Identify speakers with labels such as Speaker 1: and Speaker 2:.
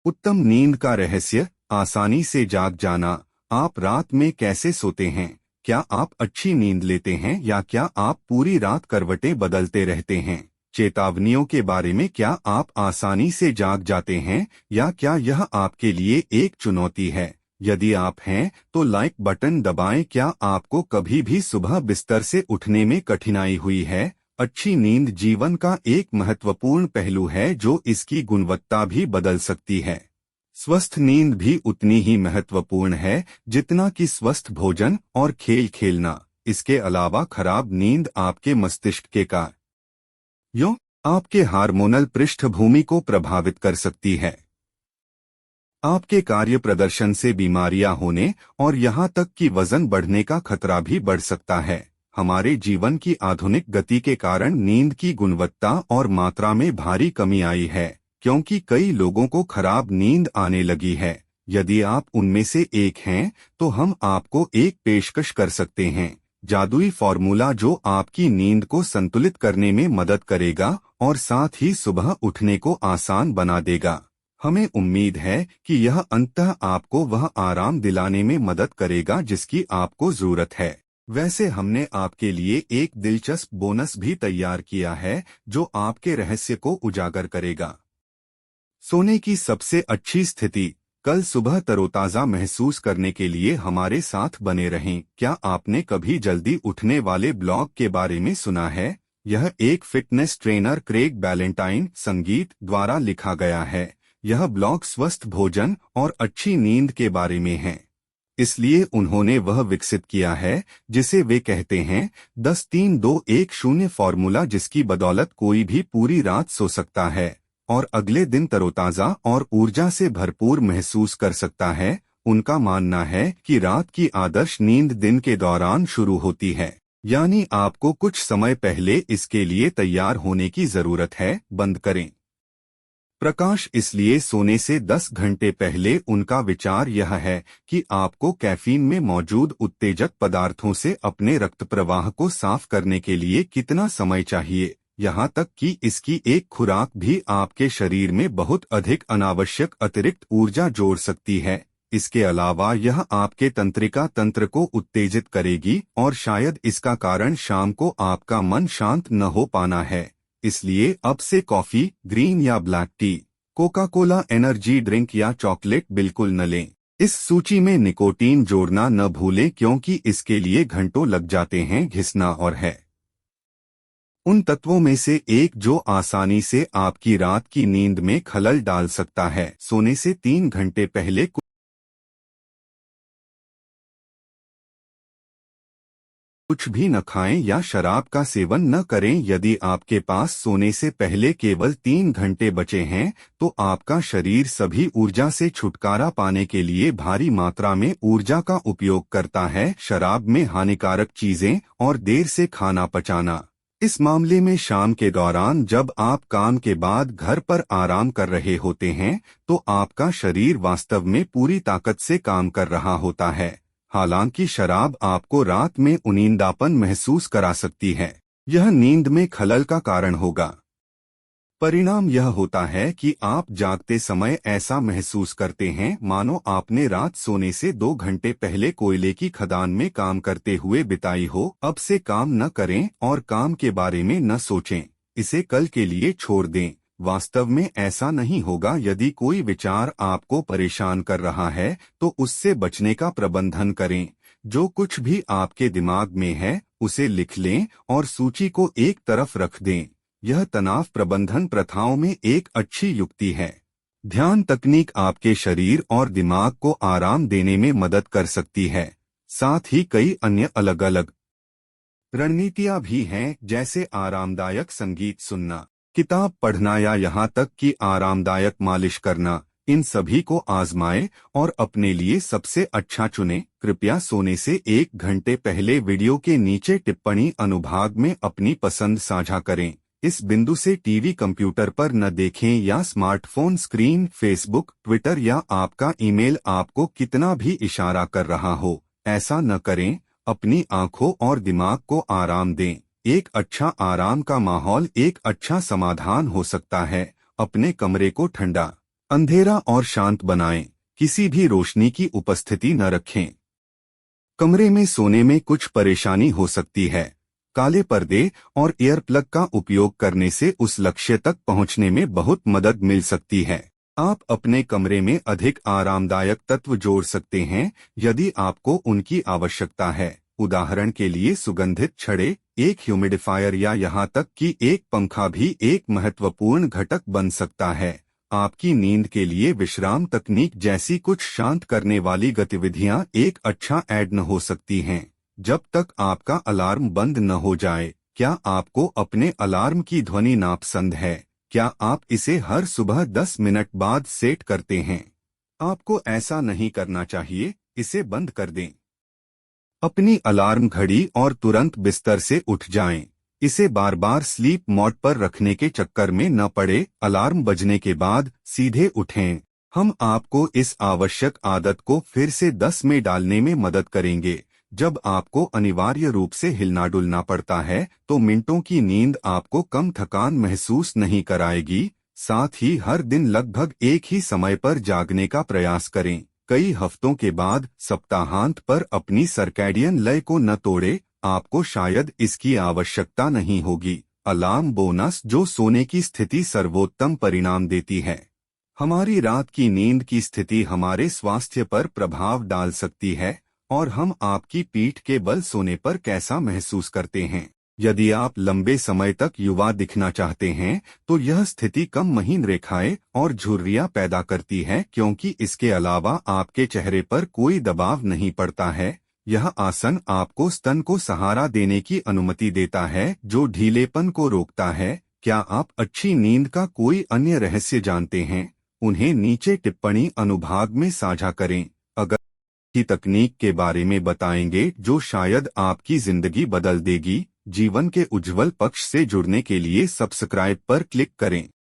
Speaker 1: उत्तम नींद का रहस्य, आसानी से जाग जाना। आप रात में कैसे सोते हैं? क्या आप अच्छी नींद लेते हैं या क्या आप पूरी रात करवटें बदलते रहते हैं? चेतावनियों के बारे में, क्या आप आसानी से जाग जाते हैं या क्या यह आपके लिए एक चुनौती है? यदि आप हैं तो लाइक बटन दबाएं। क्या आपको कभी भी सुबह बिस्तर से उठने में कठिनाई हुई है? अच्छी नींद जीवन का एक महत्वपूर्ण पहलू है जो इसकी गुणवत्ता भी बदल सकती है। स्वस्थ नींद भी उतनी ही महत्वपूर्ण है जितना कि स्वस्थ भोजन और खेल खेलना। इसके अलावा खराब नींद आपके मस्तिष्क के कार्यों, आपके हार्मोनल पृष्ठभूमि को प्रभावित कर सकती है। आपके कार्य प्रदर्शन से बीमारियां होने और यहां तक कि वजन बढ़ने का खतरा भी बढ़ सकता है। हमारे जीवन की आधुनिक गति के कारण नींद की गुणवत्ता और मात्रा में भारी कमी आई है, क्योंकि कई लोगों को खराब नींद आने लगी है। यदि आप उनमें से एक हैं, तो हम आपको एक पेशकश कर सकते हैं, जादुई फॉर्मूला जो आपकी नींद को संतुलित करने में मदद करेगा और साथ ही सुबह उठने को आसान बना देगा। हमें उम्मीद है कि यह अंततः आपको वह आराम दिलाने में मदद करेगा जिसकी आपको जरूरत है। वैसे हमने आपके लिए एक दिलचस्प बोनस भी तैयार किया है जो आपके रहस्य को उजागर करेगा। सोने की सबसे अच्छी स्थिति। कल सुबह तरोताजा महसूस करने के लिए हमारे साथ बने रहें। क्या आपने कभी जल्दी उठने वाले ब्लॉग के बारे में सुना है? यह एक फिटनेस ट्रेनर क्रेग बैलेंटाइन संगीत द्वारा लिखा गया है। यह ब्लॉग स्वस्थ भोजन और अच्छी नींद के बारे में है, इसलिए उन्होंने वह विकसित किया है जिसे वे कहते हैं 10-3-2-1-0 फॉर्मूला, जिसकी बदौलत कोई भी पूरी रात सो सकता है और अगले दिन तरोताजा और ऊर्जा से भरपूर महसूस कर सकता है। उनका मानना है कि रात की आदर्श नींद दिन के दौरान शुरू होती है, यानी आपको कुछ समय पहले इसके लिए तैयार होने की जरूरत है। बंद करें प्रकाश। इसलिए सोने से 10 घंटे पहले उनका विचार यह है कि आपको कैफीन में मौजूद उत्तेजक पदार्थों से अपने रक्त प्रवाह को साफ करने के लिए कितना समय चाहिए, यहाँ तक कि इसकी एक खुराक भी आपके शरीर में बहुत अधिक अनावश्यक अतिरिक्त ऊर्जा जोड़ सकती है। इसके अलावा यह आपके तंत्रिका तंत्र को उत्तेजित करेगी और शायद इसका कारण शाम को आपका मन शांत न हो पाना है। इसलिए अब से कॉफी, ग्रीन या black T, Coca Cola energy drink या चॉकलेट बिल्कुल न लें। इस सूची में निकोटीन जोड़ना न भूलें, क्योंकि इसके लिए घंटों लग जाते हैं घिसना और है उन तत्वों में से एक जो आसानी से आपकी रात की नींद में खलल डाल सकता है। सोने से 3 घंटे पहले कुछ भी न खाएं या शराब का सेवन न करें। यदि आपके पास सोने से पहले केवल 3 घंटे बचे हैं, तो आपका शरीर सभी ऊर्जा से छुटकारा पाने के लिए भारी मात्रा में ऊर्जा का उपयोग करता है। शराब में हानिकारक चीजें और देर से खाना पचाना। इस मामले में शाम के दौरान जब आप काम के बाद घर पर आराम कर रहे होते हैं, तो आपका शरीर वास्तव में पूरी ताकत से काम कर रहा होता है। हालांकि शराब आपको रात में उनींदापन महसूस करा सकती है, यह नींद में खलल का कारण होगा। परिणाम यह होता है कि आप जागते समय ऐसा महसूस करते हैं मानो आपने रात सोने से 2 घंटे पहले कोयले की खदान में काम करते हुए बिताई हो। अब से काम न करें और काम के बारे में न सोचें, इसे कल के लिए छोड़ दें। वास्तव में ऐसा नहीं होगा। यदि कोई विचार आपको परेशान कर रहा है तो उससे बचने का प्रबंधन करें। जो कुछ भी आपके दिमाग में है उसे लिख लें और सूची को एक तरफ रख दें। यह तनाव प्रबंधन प्रथाओं में एक अच्छी युक्ति है। ध्यान तकनीक आपके शरीर और दिमाग को आराम देने में मदद कर सकती है। साथ ही कई अन्य अलग अलग रणनीतियां भी हैं, जैसे आरामदायक संगीत सुनना, किताब पढ़ना या यहाँ तक कि आरामदायक मालिश करना। इन सभी को आजमाएं और अपने लिए सबसे अच्छा चुनें। कृपया सोने से 1 घंटे पहले वीडियो के नीचे टिप्पणी अनुभाग में अपनी पसंद साझा करें। इस बिंदु से टीवी कंप्यूटर पर न देखें या स्मार्टफोन स्क्रीन, फेसबुक, ट्विटर या आपका ईमेल आपको कितना भी इशारा कर रहा हो, ऐसा न करें। अपनी आंखों और दिमाग को आराम दें। एक अच्छा आराम का माहौल एक अच्छा समाधान हो सकता है। अपने कमरे को ठंडा अंधेरा और शांत बनाएं, किसी भी रोशनी की उपस्थिति न रखें। कमरे में सोने में कुछ परेशानी हो सकती है। काले पर्दे और ईयर प्लग का उपयोग करने से उस लक्ष्य तक पहुंचने में बहुत मदद मिल सकती है। आप अपने कमरे में अधिक आरामदायक तत्व जोड़ सकते हैं यदि आपको उनकी आवश्यकता है। उदाहरण के लिए सुगंधित छड़े, एक ह्यूमिडिफायर या यहाँ तक कि एक पंखा भी एक महत्वपूर्ण घटक बन सकता है। आपकी नींद के लिए विश्राम तकनीक जैसी कुछ शांत करने वाली गतिविधियां एक अच्छा ऐड हो सकती हैं। जब तक आपका अलार्म बंद न हो जाए, क्या आपको अपने अलार्म की ध्वनि नापसंद है? क्या आप इसे हर सुबह 10 मिनट बाद सेट करते हैं? आपको ऐसा नहीं करना चाहिए, इसे बंद कर दें। अपनी अलार्म घड़ी और तुरंत बिस्तर से उठ जाएं। इसे बार बार स्लीप मोड पर रखने के चक्कर में न पड़े। अलार्म बजने के बाद सीधे उठें। हम आपको इस आवश्यक आदत को फिर से 10 में डालने में मदद करेंगे। जब आपको अनिवार्य रूप से हिलना डुलना पड़ता है तो मिनटों की नींद आपको कम थकान महसूस नहीं कराएगी। साथ ही हर दिन लगभग एक ही समय पर जागने का प्रयास करें। कई हफ्तों के बाद सप्ताहांत पर अपनी सर्कैडियन लय को न तोड़े। आपको शायद इसकी आवश्यकता नहीं होगी। अलार्म बोनस जो सोने की स्थिति सर्वोत्तम परिणाम देती है। हमारी रात की नींद की स्थिति हमारे स्वास्थ्य पर प्रभाव डाल सकती है और हम आपकी पीठ के बल सोने पर कैसा महसूस करते हैं। यदि आप लंबे समय तक युवा दिखना चाहते हैं तो यह स्थिति कम महीन रेखाएं और झुर्रियां पैदा करती है, क्योंकि इसके अलावा आपके चेहरे पर कोई दबाव नहीं पड़ता है। यह आसन आपको स्तन को सहारा देने की अनुमति देता है जो ढीलेपन को रोकता है। क्या आप अच्छी नींद का कोई अन्य रहस्य जानते हैं? उन्हें नीचे टिप्पणी अनुभाग में साझा करें। अगर की तकनीक के बारे में बताएंगे जो शायद आपकी जिंदगी बदल देगी। जीवन के उज्जवल पक्ष से जुड़ने के लिए सब्सक्राइब पर क्लिक करें।